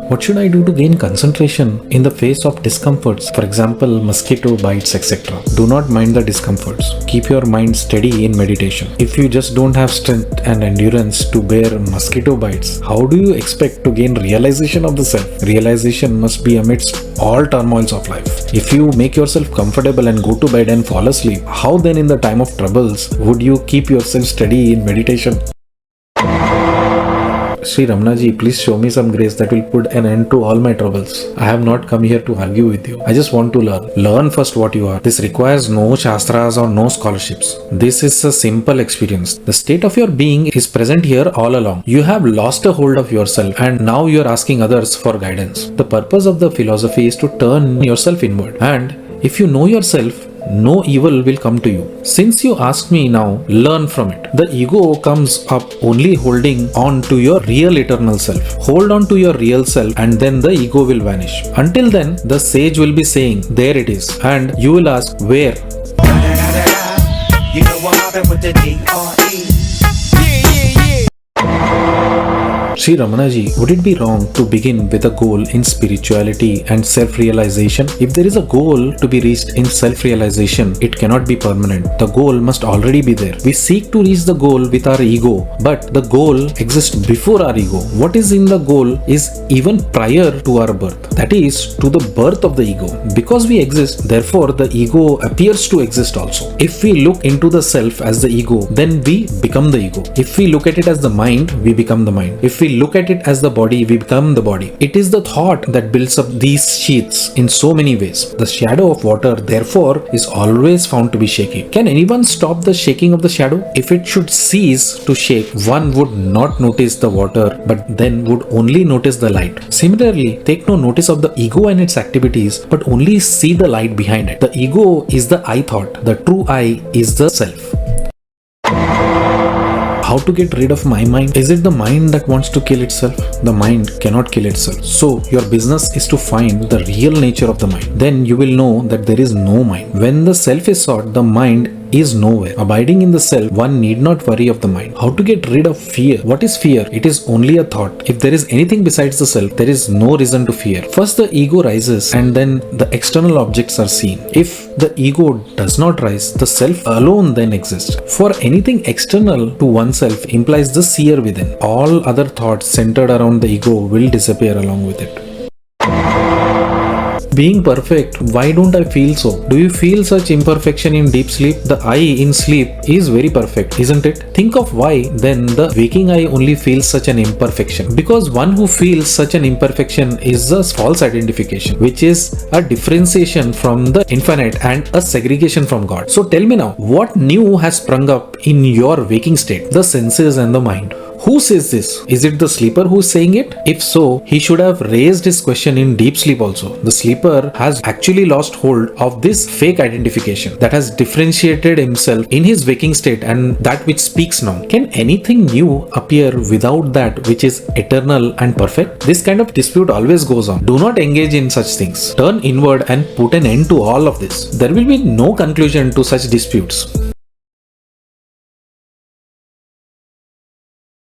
What should I do to gain concentration in the face of discomforts? For example, mosquito bites, etc. Do not mind the discomforts. Keep your mind steady in meditation. If you just don't have strength and endurance to bear mosquito bites, how do you expect to gain realization of the self? Realization must be amidst all turmoils of life. If you make yourself comfortable and go to bed and fall asleep, how then in the time of troubles would you keep yourself steady in meditation? Shri Ramana ji, please show me some grace that will put an end to all my troubles. I have not come here to argue with you. I just want to learn. Learn first what you are. This requires no shastras or no scholarships. This is a simple experience. The state of your being is present here all along. You have lost a hold of yourself and now you are asking others for guidance. The purpose of the philosophy is to turn yourself inward. And if you know yourself, no evil will come to you. Since you ask me now, learn from it. The ego comes up only holding on to your real eternal self. Hold on to your real self and then the ego will vanish. Until then, the sage will be saying, there it is. And you will ask, where? You know what happened with the D-R-E. Shri Ramana ji, would it be wrong to begin with a goal in spirituality and self-realization? If there is a goal to be reached in self-realization, it cannot be permanent. The goal must already be there. We seek to reach the goal with our ego, but the goal exists before our ego. What is in the goal is even prior to our birth. That is, to the birth of the ego. Because we exist, therefore the ego appears to exist also. If we look into the self as the ego, then we become the ego. If we look at it as the mind, we become the mind. If we look at it as the body, we become the body. It is the thought that builds up these sheaths in so many ways. The shadow of water, therefore, is always found to be shaky. Can anyone stop the shaking of the shadow? If it should cease to shake, one would not notice the water, but then would only notice the light. Similarly, take no notice of the ego and its activities, but only see the light behind it. The ego is the I thought. The true I is the self. How to get rid of my mind? Is it the mind that wants to kill itself? The mind cannot kill itself. So your business is to find the real nature of the mind. Then you will know that there is no mind. When the self is sought, the mind is nowhere. Abiding in the self, one need not worry of the mind. How to get rid of fear? What is fear? It is only a thought. If there is anything besides the self, there is no reason to fear. First the ego rises and then the external objects are seen. If the ego does not rise, the self alone then exists. For anything external to oneself implies the seer within. All other thoughts centered around the ego will disappear along with it. Being perfect, why don't I feel so? Do you feel such imperfection in deep sleep? The I in sleep is very perfect, isn't it? Think of why then the waking I only feels such an imperfection. Because one who feels such an imperfection is a false identification, which is a differentiation from the infinite and a segregation from God. So tell me now, what new has sprung up in your waking state? The senses and the mind. Who says this? Is it the sleeper who's saying it? If so, he should have raised his question in deep sleep also. The sleeper has actually lost hold of this fake identification that has differentiated himself in his waking state and that which speaks now. Can anything new appear without that which is eternal and perfect? This kind of dispute always goes on. Do not engage in such things. Turn inward and put an end to all of this. There will be no conclusion to such disputes.